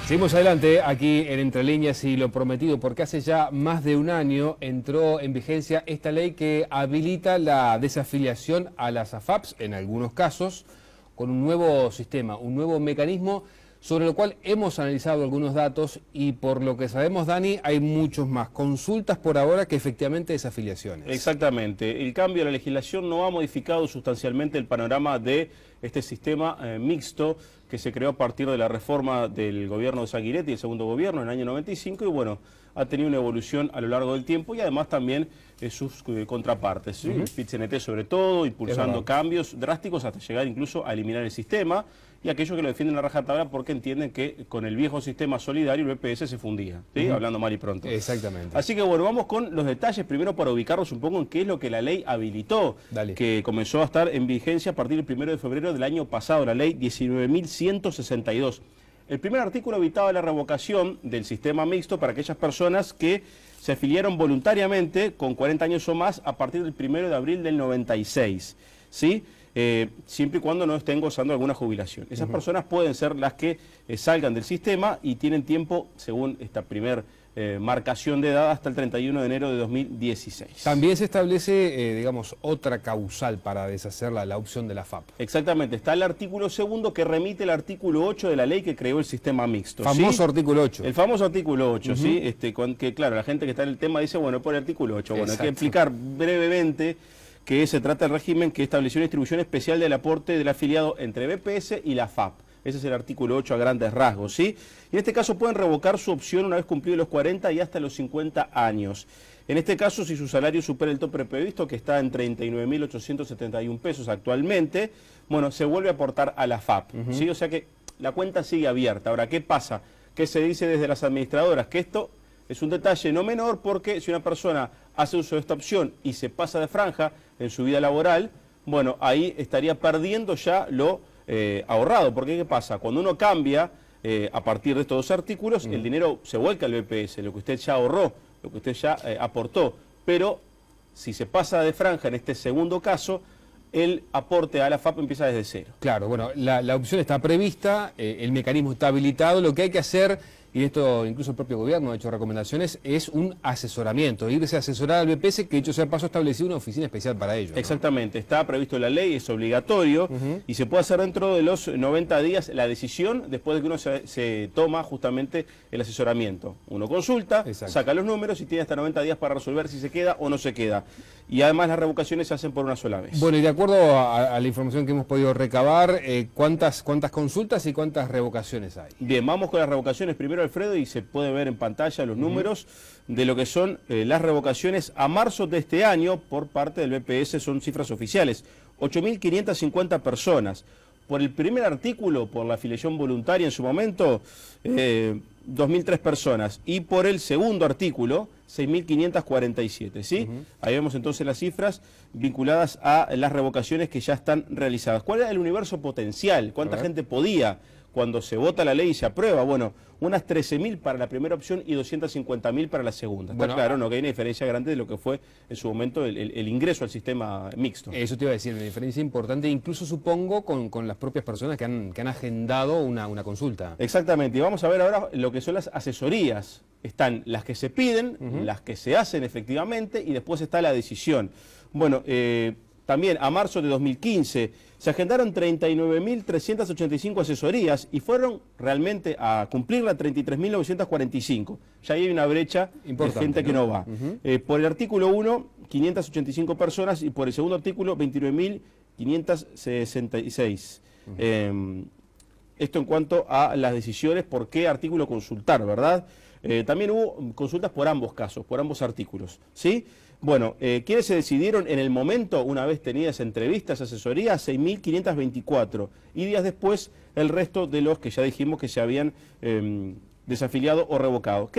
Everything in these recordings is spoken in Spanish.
Seguimos adelante aquí en Entre Líneas y lo prometido, porque hace ya más de un año entró en vigencia esta ley que habilita la desafiliación a las AFAPs, en algunos casos, con un nuevo sistema, un nuevo mecanismo sobre lo cual hemos analizado algunos datos y por lo que sabemos, Dani, hay muchos más consultas por ahora que efectivamente desafiliaciones. Exactamente. El cambio de la legislación no ha modificado sustancialmente el panorama de este sistema mixto que se creó a partir de la reforma del gobierno de Sanguinetti, el segundo gobierno, en el año 95, y bueno, ha tenido una evolución a lo largo del tiempo y además también sus contrapartes. ¿Sí? PIT-CNT sobre todo, impulsando cambios drásticos hasta llegar incluso a eliminar el sistema, y aquellos que lo defienden a rajatabla porque entienden que con el viejo sistema solidario el BPS se fundía, ¿sí? Hablando mal y pronto. Exactamente. Así que bueno, vamos con los detalles primero para ubicarnos un poco en qué es lo que la ley habilitó, que comenzó a estar en vigencia a partir del 1 de febrero del año pasado, la ley 19.162. El primer artículo evitaba la revocación del sistema mixto para aquellas personas que se afiliaron voluntariamente con 40 años o más a partir del 1 de abril del 96, ¿sí? Siempre y cuando no estén gozando alguna jubilación. Esas personas pueden ser las que salgan del sistema y tienen tiempo, según esta primer marcación de edad, hasta el 31 de enero de 2016. También se establece, digamos, otra causal para deshacer la opción de la AFAP. Exactamente, está el artículo segundo que remite el artículo 8 de la ley que creó el sistema mixto. Famoso, ¿sí? Artículo 8. El famoso artículo 8, ¿sí? Que claro, la gente que está en el tema dice, bueno, por el artículo 8. Bueno, hay que explicar brevemente que se trata del régimen que estableció una distribución especial del aporte del afiliado entre BPS y la AFAP. Ese es el artículo 8 a grandes rasgos, ¿sí? Y en este caso pueden revocar su opción una vez cumplidos los 40 y hasta los 50 años. En este caso, si su salario supera el tope previsto, que está en 39.871 pesos actualmente, bueno, se vuelve a aportar a la AFAP, ¿sí? O sea que la cuenta sigue abierta. Ahora, ¿qué pasa? ¿Qué se dice desde las administradoras? Que esto es un detalle no menor porque si una persona hace uso de esta opción y se pasa de franja en su vida laboral, bueno, ahí estaría perdiendo ya lo ahorrado. Porque ¿qué pasa? Cuando uno cambia a partir de estos dos artículos, el dinero se vuelca al BPS, lo que usted ya ahorró, lo que usted ya aportó. Pero si se pasa de franja en este segundo caso, el aporte a la AFAP empieza desde cero. Claro, bueno, la opción está prevista, el mecanismo está habilitado, lo que hay que hacer, y esto incluso el propio gobierno ha hecho recomendaciones, es un asesoramiento, irse a asesorar al BPS, que dicho sea de paso ha establecido una oficina especial para ello, ¿no? Exactamente, está previsto en la ley, es obligatorio, y se puede hacer dentro de los 90 días la decisión después de que uno se toma justamente el asesoramiento. Uno consulta, saca los números y tiene hasta 90 días para resolver si se queda o no se queda. Y además las revocaciones se hacen por una sola vez. Bueno, y de acuerdo a la información que hemos podido recabar, ¿cuántas consultas y cuántas revocaciones hay? Bien, vamos con las revocaciones primero, Alfredo, y se puede ver en pantalla los números de lo que son las revocaciones a marzo de este año por parte del BPS, son cifras oficiales, 8.550 personas. Por el primer artículo, por la afiliación voluntaria en su momento, 2.003 personas. Y por el segundo artículo, 6.547, ¿sí? Ahí vemos entonces las cifras vinculadas a las revocaciones que ya están realizadas. ¿Cuál era el universo potencial? ¿Cuánta gente podía cuando se vota la ley y se aprueba? Bueno, unas 13.000 para la primera opción y 250.000 para la segunda. Está claro, ¿no? Que hay una diferencia grande de lo que fue en su momento el ingreso al sistema mixto. Eso te iba a decir, una diferencia importante, incluso supongo con las propias personas que han agendado una consulta. Exactamente, y vamos a ver ahora lo que son las asesorías. Están las que se piden, las que se hacen efectivamente, y después está la decisión. Bueno, también a marzo de 2015 se agendaron 39.385 asesorías y fueron realmente a cumplirla 33.945. Ya hay una brecha de gente que no va. Por el artículo 1, 585 personas, y por el segundo artículo, 29.566. Esto en cuanto a las decisiones, por qué artículo consultar, ¿verdad? También hubo consultas por ambos casos, por ambos artículos, ¿sí? Bueno, ¿quiénes se decidieron en el momento, una vez tenidas entrevistas, asesorías? 6.524. Y días después, el resto de los que ya dijimos que se habían desafiliado o revocado.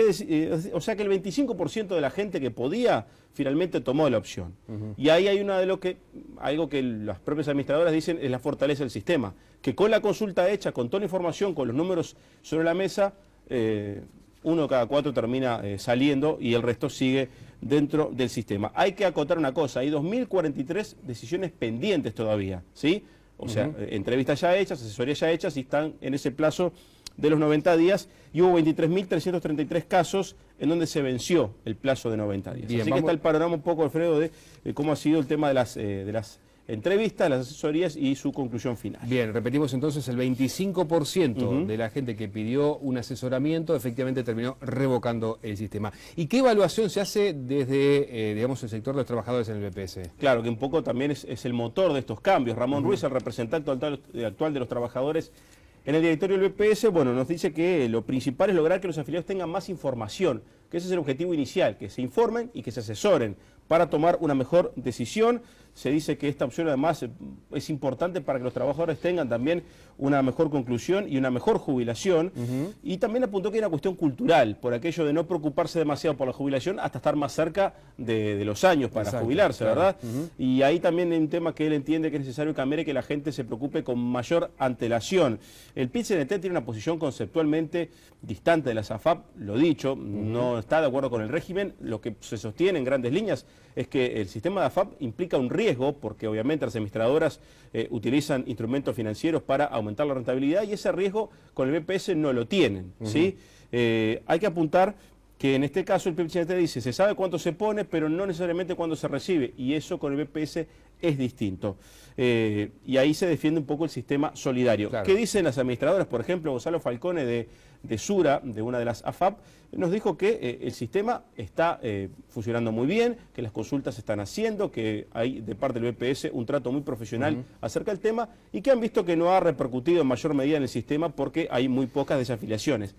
O sea que el 25% de la gente que podía, finalmente tomó la opción. Y ahí hay algo que las propias administradoras dicen es la fortaleza del sistema. Que con la consulta hecha, con toda la información, con los números sobre la mesa, uno de cada cuatro termina saliendo y el resto sigue dentro del sistema. Hay que acotar una cosa, hay 2.043 decisiones pendientes todavía, ¿sí? O sea, entrevistas ya hechas, asesorías ya hechas y están en ese plazo de los 90 días y hubo 23.333 casos en donde se venció el plazo de 90 días. Bien, así que está el panorama un poco, Alfredo, de cómo ha sido el tema de las entrevistas, las asesorías y su conclusión final. Bien, repetimos entonces, el 25% de la gente que pidió un asesoramiento efectivamente terminó revocando el sistema. ¿Y qué evaluación se hace desde, digamos, el sector de los trabajadores en el BPS? Claro, que un poco también es el motor de estos cambios. Ramón Ruiz, el representante actual de los trabajadores en el directorio del BPS, bueno, nos dice que lo principal es lograr que los afiliados tengan más información, que ese es el objetivo inicial, que se informen y que se asesoren para tomar una mejor decisión. Se dice que esta opción además es importante para que los trabajadores tengan también una mejor conclusión y una mejor jubilación. Y también apuntó que hay una cuestión cultural, por aquello de no preocuparse demasiado por la jubilación hasta estar más cerca de los años para jubilarse, claro, ¿verdad? Y ahí también hay un tema que él entiende que es necesario cambiar y que la gente se preocupe con mayor antelación. El PIT-CNT tiene una posición conceptualmente distante de la SAFAP, lo dicho, no está de acuerdo con el régimen. Lo que se sostiene en grandes líneas es que el sistema de AFAP implica un riesgo, porque obviamente las administradoras utilizan instrumentos financieros para aumentar la rentabilidad y ese riesgo con el BPS no lo tienen, ¿sí? Hay que apuntar que en este caso el PIT-CNT dice, se sabe cuánto se pone, pero no necesariamente cuándo se recibe, y eso con el BPS es distinto. Y ahí se defiende un poco el sistema solidario. Claro. ¿Qué dicen las administradoras? Por ejemplo, Gonzalo Falcone de Sura, de una de las AFAP, nos dijo que el sistema está funcionando muy bien, que las consultas se están haciendo, que hay de parte del BPS un trato muy profesional acerca del tema y que han visto que no ha repercutido en mayor medida en el sistema porque hay muy pocas desafiliaciones.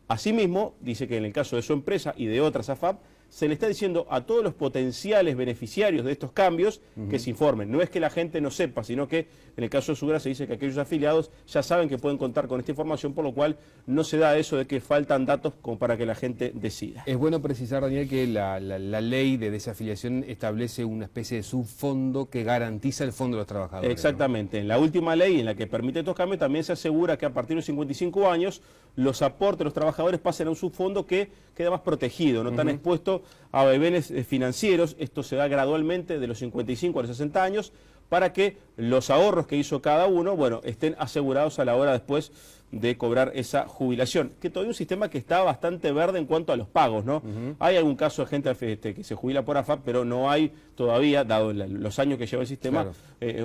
Asimismo, dice que en el caso de su empresa y de otras AFAP, se le está diciendo a todos los potenciales beneficiarios de estos cambios que se informen. No es que la gente no sepa, sino que en el caso de Sura se dice que aquellos afiliados ya saben que pueden contar con esta información, por lo cual no se da eso de que faltan datos como para que la gente decida. Es bueno precisar, Daniel, que la ley de desafiliación establece una especie de subfondo que garantiza el fondo de los trabajadores. Exactamente. ¿No? En la última ley en la que permite estos cambios también se asegura que a partir de los 55 años los aportes de los trabajadores pasen a un subfondo que queda más protegido, no tan expuesto a vaivenes financieros. Esto se da gradualmente de los 55 a los 60 años para que los ahorros que hizo cada uno, bueno, estén asegurados a la hora después de cobrar esa jubilación. Que todavía un sistema que está bastante verde en cuanto a los pagos, ¿no? Hay algún caso de gente que se jubila por AFAP, pero no hay todavía, dado los años que lleva el sistema,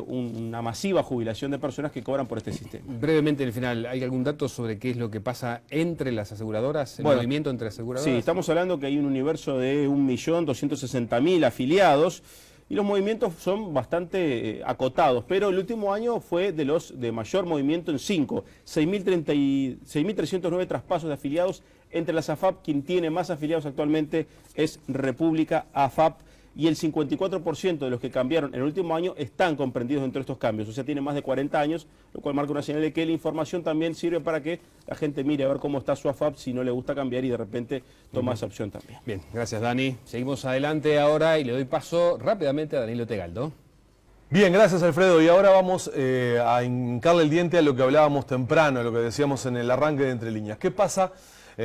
una masiva jubilación de personas que cobran por este sistema. Brevemente, en el final, ¿hay algún dato sobre qué es lo que pasa entre las aseguradoras, el movimiento entre aseguradoras? Sí, estamos hablando que hay un universo de 1.260.000 afiliados, y los movimientos son bastante acotados, pero el último año fue de los de mayor movimiento en 6.309 traspasos de afiliados entre las AFAP. Quien tiene más afiliados actualmente es República AFAP, y el 54% de los que cambiaron en el último año están comprendidos dentro de estos cambios, o sea, tienen más de 40 años, lo cual marca una señal de que la información también sirve para que la gente mire a ver cómo está su AFAP, si no le gusta cambiar y de repente toma esa opción también. Bien, gracias Dani. Seguimos adelante ahora y le doy paso rápidamente a Danilo Tegaldo. Bien, gracias Alfredo. Y ahora vamos a hincarle el diente a lo que hablábamos temprano, a lo que decíamos en el arranque de Entre Líneas. ¿Qué pasa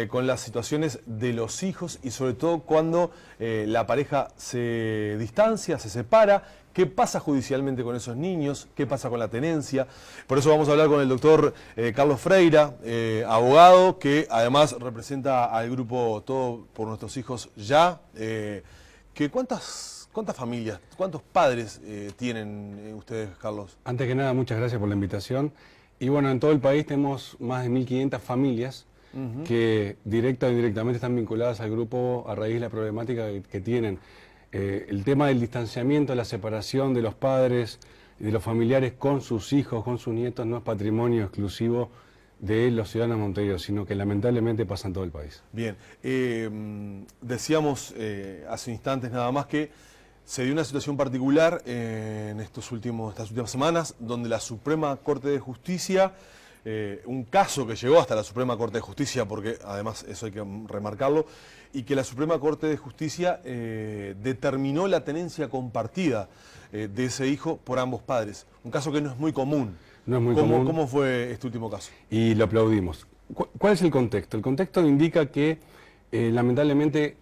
con las situaciones de los hijos y sobre todo cuando la pareja se distancia, se separa? ¿Qué pasa judicialmente con esos niños? ¿Qué pasa con la tenencia? Por eso vamos a hablar con el doctor Carlos Freira, abogado, que además representa al grupo Todo por Nuestros Hijos Ya. ¿Cuántas familias, cuántos padres tienen ustedes, Carlos? Antes que nada, muchas gracias por la invitación. Y bueno, en todo el país tenemos más de 1.500 familias que directa o indirectamente están vinculadas al grupo a raíz de la problemática que tienen. El tema del distanciamiento, la separación de los padres y de los familiares con sus hijos, con sus nietos, no es patrimonio exclusivo de los ciudadanos de Montevideo, sino que lamentablemente pasa en todo el país. Bien, decíamos hace instantes nada más que se dio una situación particular en estas últimas semanas, donde la Suprema Corte de Justicia, un caso que llegó hasta la Suprema Corte de Justicia, porque además eso hay que remarcarlo, y que la Suprema Corte de Justicia determinó la tenencia compartida de ese hijo por ambos padres. Un caso que no es muy común. No es muy común. ¿Cómo fue este último caso? Y lo aplaudimos. ¿Cuál es el contexto? El contexto indica que lamentablemente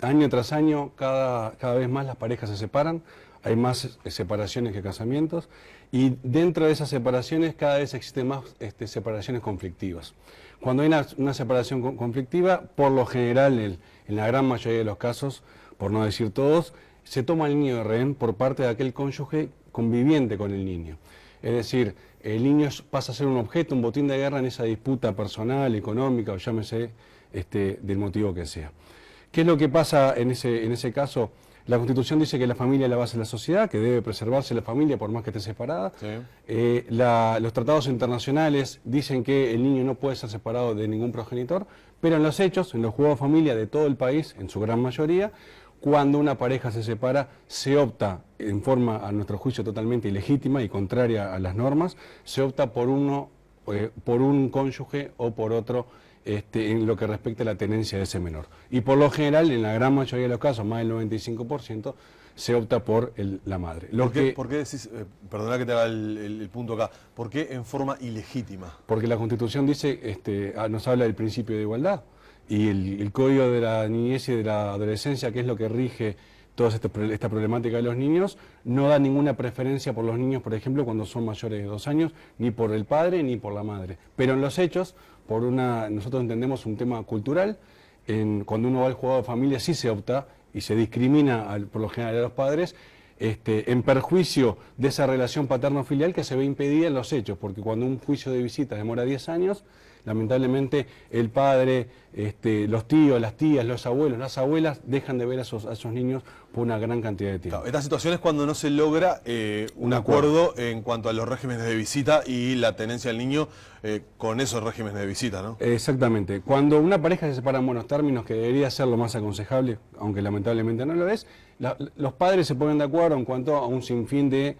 año tras año cada vez más las parejas se separan, hay más separaciones que casamientos, y dentro de esas separaciones cada vez existen más separaciones conflictivas. Cuando hay una separación conflictiva, por lo general, en la gran mayoría de los casos, por no decir todos, se toma al niño de rehén por parte de aquel cónyuge conviviente con el niño. Es decir, el niño pasa a ser un objeto, un botín de guerra en esa disputa personal, económica, o llámese del motivo que sea. ¿Qué es lo que pasa en ese caso? La Constitución dice que la familia es la base de la sociedad, que debe preservarse la familia por más que esté separada. Sí. Los tratados internacionales dicen que el niño no puede ser separado de ningún progenitor, pero en los hechos, en los juzgados de familia de todo el país, en su gran mayoría, cuando una pareja se separa, se opta, en forma a nuestro juicio totalmente ilegítima y contraria a las normas, se opta por un cónyuge o por otro en lo que respecta a la tenencia de ese menor. Y por lo general, en la gran mayoría de los casos, más del 95%, se opta por la madre. ¿Por qué decís, perdona que te haga el punto acá, por qué en forma ilegítima? Porque la Constitución dice, nos habla del principio de igualdad, y el Código de la Niñez y de la Adolescencia, que es lo que rige toda esta problemática de los niños, no da ninguna preferencia por los niños, por ejemplo, cuando son mayores de 2 años, ni por el padre ni por la madre. Pero en los hechos, nosotros entendemos un tema cultural, cuando uno va al juzgado de familia sí se opta y se discrimina por lo general a los padres, en perjuicio de esa relación paterno-filial que se ve impedida en los hechos, porque cuando un juicio de visita demora 10 años, lamentablemente el padre, los tíos, las tías, los abuelos, las abuelas dejan de ver a esos niños por una gran cantidad de tiempo. Claro, esta situación es cuando no se logra un acuerdo en cuanto a los regímenes de visita y la tenencia del niño con esos regímenes de visita, ¿no? Exactamente. Cuando una pareja se separa en buenos términos, que debería ser lo más aconsejable, aunque lamentablemente no lo es, los padres se ponen de acuerdo en cuanto a un sinfín de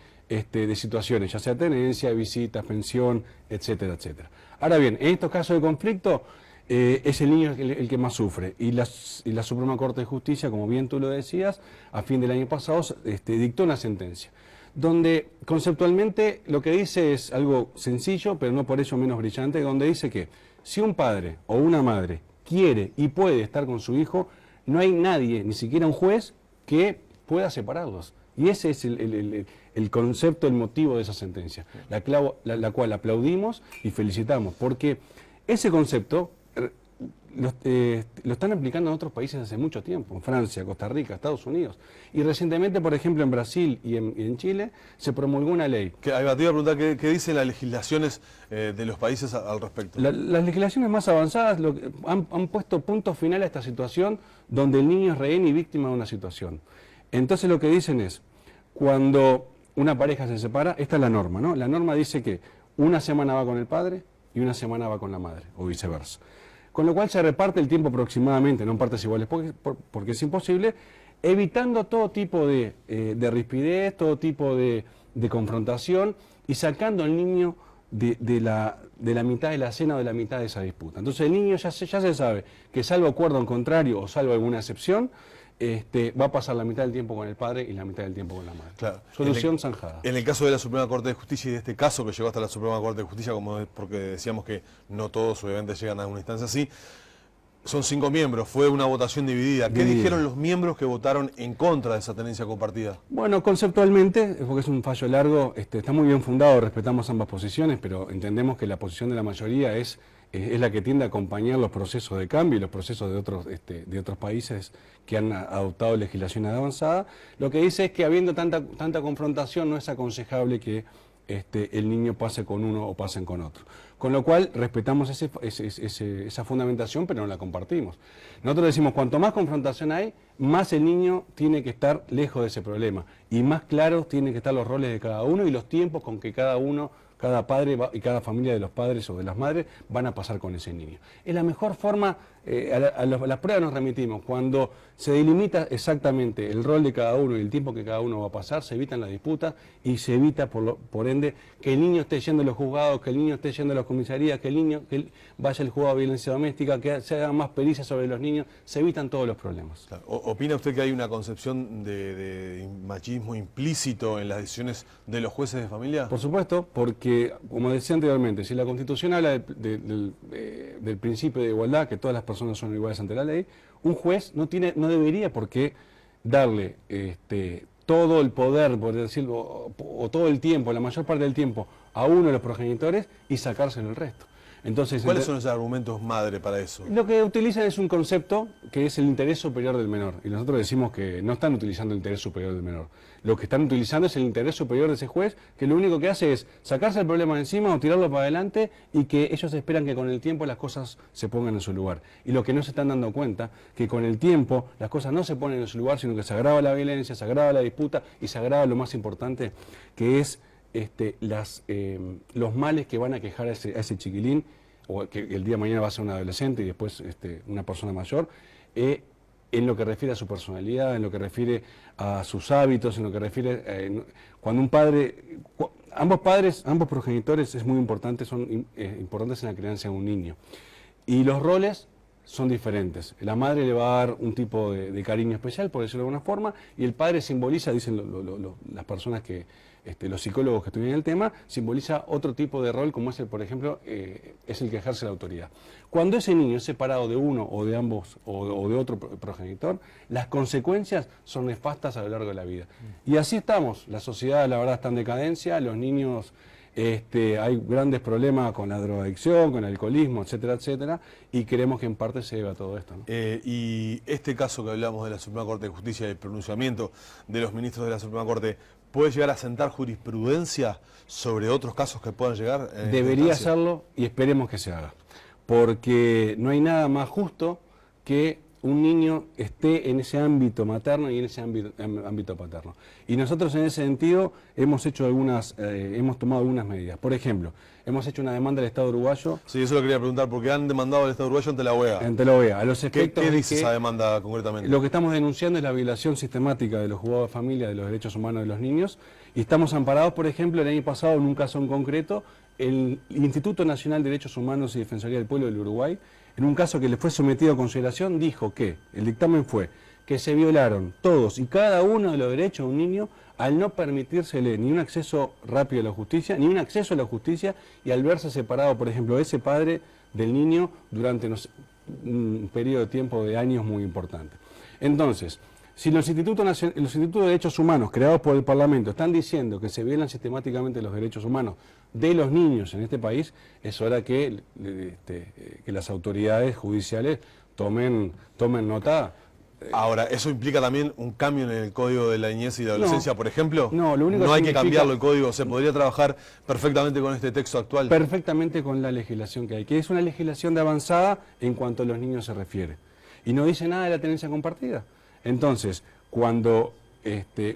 situaciones, ya sea tenencia, visitas, pensión, etcétera, etcétera. Ahora bien, en estos casos de conflicto es el niño el que más sufre y la Suprema Corte de Justicia, como bien tú lo decías, a fin del año pasado dictó una sentencia donde conceptualmente lo que dice es algo sencillo, pero no por ello menos brillante, donde dice que si un padre o una madre quiere y puede estar con su hijo, no hay nadie, ni siquiera un juez, que pueda separarlos. Y ese es el concepto, el motivo de esa sentencia, la cual aplaudimos y felicitamos, porque ese concepto lo están aplicando en otros países hace mucho tiempo, en Francia, Costa Rica, Estados Unidos. Y recientemente, por ejemplo, en Brasil y en Chile, se promulgó una ley. Te iba a preguntar, ¿qué dicen las legislaciones de los países al respecto? Las legislaciones más avanzadas han puesto punto final a esta situación, donde el niño es rehén y víctima de una situación. Entonces lo que dicen es, cuando una pareja se separa, esta es la norma, ¿no? La norma dice que una semana va con el padre y una semana va con la madre, o viceversa. Con lo cual se reparte el tiempo aproximadamente, no en partes iguales, porque es imposible, evitando todo tipo de rispidez, todo tipo de confrontación y sacando al niño de la mitad de la escena o de la mitad de esa disputa. Entonces el niño ya se sabe que salvo acuerdo en contrario o salvo alguna excepción, va a pasar la mitad del tiempo con el padre y la mitad del tiempo con la madre. Claro. Solución zanjada. En el caso de la Suprema Corte de Justicia y de este caso que llegó hasta la Suprema Corte de Justicia, porque decíamos que no todos obviamente llegan a una instancia así, son 5 miembros, fue una votación dividida. ¿Qué dijeron los miembros que votaron en contra de esa tenencia compartida? Bueno, conceptualmente, porque es un fallo largo, está muy bien fundado, respetamos ambas posiciones, pero entendemos que la posición de la mayoría es la que tiende a acompañar los procesos de cambio y los procesos de otros países que han adoptado legislación avanzada. Lo que dice es que habiendo tanta confrontación no es aconsejable que el niño pase con uno o pasen con otro. Con lo cual respetamos esa fundamentación, pero no la compartimos. Nosotros decimos, cuanto más confrontación hay, más el niño tiene que estar lejos de ese problema y más claros tienen que estar los roles de cada uno y los tiempos con que cada padre y cada familia de los padres o de las madres van a pasar con ese niño. Es la mejor forma, a las pruebas nos remitimos, cuando se delimita exactamente el rol de cada uno y el tiempo que cada uno va a pasar, se evitan las disputas y se evita por ende que el niño esté yendo a los juzgados, que el niño esté yendo a las comisarías, que vaya al juzgado de violencia doméstica, que se hagan más pericias sobre los niños, se evitan todos los problemas. Claro. ¿Opina usted que hay una concepción de machismo implícito en las decisiones de los jueces de familia? Por supuesto, porque, como decía anteriormente, si la Constitución habla del principio de igualdad, que todas las personas son iguales ante la ley, un juez no debería por qué darle todo el poder, por decirlo, o todo el tiempo, la mayor parte del tiempo, a uno de los progenitores y sacárselo el resto. Entonces, ¿cuáles son los argumentos madre para eso? Lo que utilizan es un concepto que es el interés superior del menor. Y nosotros decimos que no están utilizando el interés superior del menor. Lo que están utilizando es el interés superior de ese juez, que lo único que hace es sacarse el problema de encima o tirarlo para adelante, y que ellos esperan que con el tiempo las cosas se pongan en su lugar. Y lo que no se están dando cuenta, que con el tiempo las cosas no se ponen en su lugar, sino que se agrava la violencia, se agrava la disputa y se agrava lo más importante, que es los males que van a quejar a ese chiquilín, o que el día de mañana va a ser un adolescente y después una persona mayor, en lo que refiere a su personalidad, en lo que refiere a sus hábitos, en lo que refiere... cuando un padre... ambos progenitores es muy importante, son importantes en la crianza de un niño. Y los roles son diferentes. La madre le va a dar un tipo de cariño especial, por decirlo de alguna forma, y el padre simboliza, dicen las personas que... los psicólogos que estudian el tema, simboliza otro tipo de rol, como es por ejemplo, es el que ejerce la autoridad. Cuando ese niño es separado de uno o de ambos o de otro progenitor, las consecuencias son nefastas a lo largo de la vida. Y así estamos. La sociedad, la verdad, está en decadencia. Los niños, hay grandes problemas con la drogadicción, con el alcoholismo, etcétera, etcétera, y creemos que en parte se debe a todo esto, ¿no? Y este caso que hablamos de la Suprema Corte de Justicia y el pronunciamiento de los ministros de la Suprema Corte, ¿puede llegar a sentar jurisprudencia sobre otros casos que puedan llegar? Debería hacerlo, y esperemos que se haga. Porque no hay nada más justo que un niño esté en ese ámbito materno y en ese ámbito paterno. Y nosotros en ese sentido hemos tomado algunas medidas. Por ejemplo, hemos hecho una demanda al Estado uruguayo. Sí, eso lo quería preguntar, porque han demandado al Estado uruguayo ante la OEA. Ante la OEA, a los efectos. ¿Qué dice esa demanda concretamente? Lo que estamos denunciando es la violación sistemática de los juzgados de familia, de los derechos humanos de los niños, y estamos amparados, por ejemplo, el año pasado en un caso en concreto, el Instituto Nacional de Derechos Humanos y Defensoría del Pueblo del Uruguay, en un caso que le fue sometido a consideración, dijo que el dictamen fue que se violaron todos y cada uno de los derechos de un niño al no permitírsele ni un acceso rápido a la justicia, ni un acceso a la justicia, y al verse separado, por ejemplo, ese padre del niño durante un periodo de tiempo de años muy importante. Entonces, si los institutos de derechos humanos creados por el Parlamento están diciendo que se violan sistemáticamente los derechos humanos de los niños en este país, es hora que las autoridades judiciales tomen nota. Ahora, ¿eso implica también un cambio en el Código de la Niñez y la Adolescencia, por ejemplo? No, lo único no hay que cambiarlo el código, ¿se podría trabajar perfectamente con este texto actual? Perfectamente con la legislación que hay, que es una legislación de avanzada en cuanto a los niños se refiere. Y no dice nada de la tenencia compartida. Entonces, cuando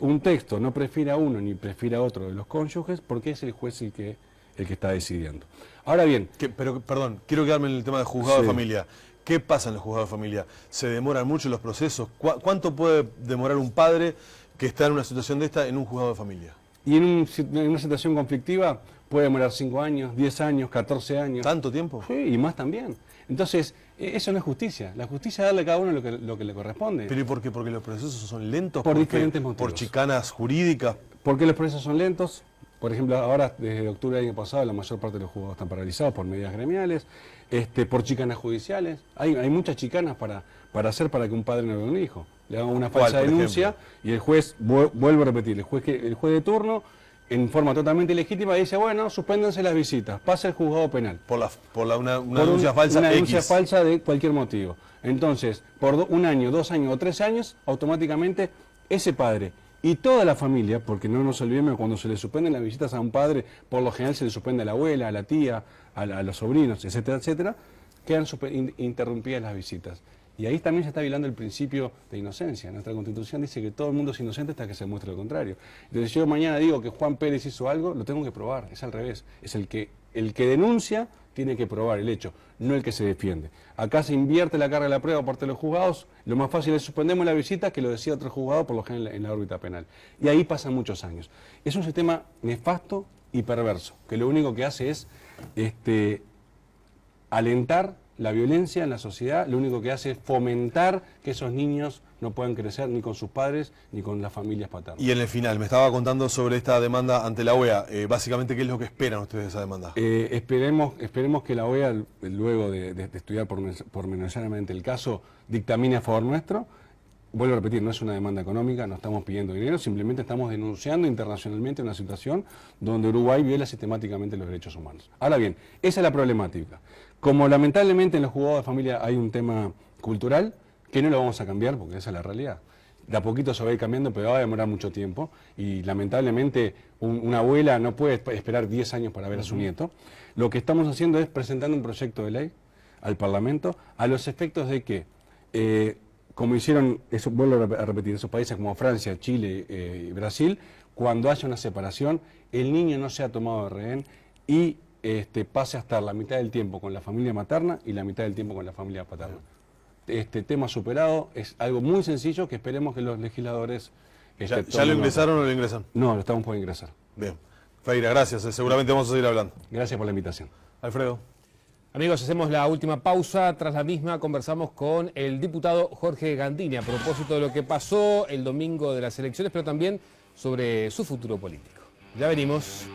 un texto no prefiere a uno ni prefiere a otro de los cónyuges, porque es el juez el que está decidiendo. Ahora bien... Pero, perdón, quiero quedarme en el tema de juzgado de familia. ¿Qué pasa en los juzgados de familia? ¿Se demoran mucho los procesos? ¿Cuánto puede demorar un padre que está en una situación de esta en un juzgado de familia? Y en una situación conflictiva puede demorar 5 años, 10 años, 14 años. ¿Tanto tiempo? Sí, y más también. Entonces, eso no es justicia. La justicia es darle a cada uno lo que le corresponde. ¿Pero y por qué? ¿Porque los procesos son lentos? Por diferentes motivos. ¿Por chicanas jurídicas? Porque los procesos son lentos. Por ejemplo, ahora, desde octubre del año pasado, la mayor parte de los juzgados están paralizados por medidas gremiales, por chicanas judiciales. Hay muchas chicanas para hacer para que un padre no vea un hijo. Le hagan una falsa denuncia y el juez, vuelvo a repetir, el juez de turno, en forma totalmente ilegítima, dice, bueno, suspéndanse las visitas, pasa el juzgado penal. Por una denuncia falsa. Una denuncia falsa de cualquier motivo. Entonces, por 1 año, 2 años o 3 años, automáticamente ese padre y toda la familia, porque no nos olvidemos, cuando se le suspenden las visitas a un padre, por lo general se le suspende a la abuela, a la tía, a los sobrinos, etcétera, etcétera, quedan interrumpidas las visitas. Y ahí también se está violando el principio de inocencia. Nuestra Constitución dice que todo el mundo es inocente hasta que se muestre lo contrario. Entonces, si yo mañana digo que Juan Pérez hizo algo, lo tengo que probar, es al revés. Es el que denuncia tiene que probar el hecho, no el que se defiende. Acá se invierte la carga de la prueba por parte de los juzgados, lo más fácil es suspendemos la visita, que lo decía otro juzgado, por lo general en la órbita penal. Y ahí pasan muchos años. Es un sistema nefasto y perverso, que lo único que hace es alentar la violencia en la sociedad, lo único que hace es fomentar que esos niños no puedan crecer ni con sus padres ni con las familias paternas. Y en el final, me estaba contando sobre esta demanda ante la OEA. Básicamente, ¿qué es lo que esperan ustedes de esa demanda? Esperemos que la OEA, luego de estudiar pormenorizadamente el caso, dictamine a favor nuestro vuelvo a repetir, no es una demanda económica, no estamos pidiendo dinero, simplemente estamos denunciando internacionalmente una situación donde Uruguay viola sistemáticamente los derechos humanos. Ahora bien, esa es la problemática. Como lamentablemente en los juzgados de familia hay un tema cultural, que no lo vamos a cambiar, porque esa es la realidad. De a poquito se va a ir cambiando, pero va a demorar mucho tiempo, y lamentablemente una abuela no puede esperar 10 años para ver a su nieto. Lo que estamos haciendo es presentando un proyecto de ley al Parlamento, a los efectos de que, como hicieron, eso, vuelvo a repetir, esos países como Francia, Chile y Brasil, cuando haya una separación, el niño no sea tomado de rehén y pase a estar la mitad del tiempo con la familia materna y la mitad del tiempo con la familia paterna. Este tema superado es algo muy sencillo que esperemos que los legisladores... ¿Ya lo ingresaron o no lo ingresan? No, lo estamos por ingresar. Bien. Feira, gracias. Seguramente vamos a seguir hablando. Gracias por la invitación. Alfredo. Amigos, hacemos la última pausa. Tras la misma conversamos con el diputado Jorge Gandini a propósito de lo que pasó el domingo de las elecciones, pero también sobre su futuro político. Ya venimos.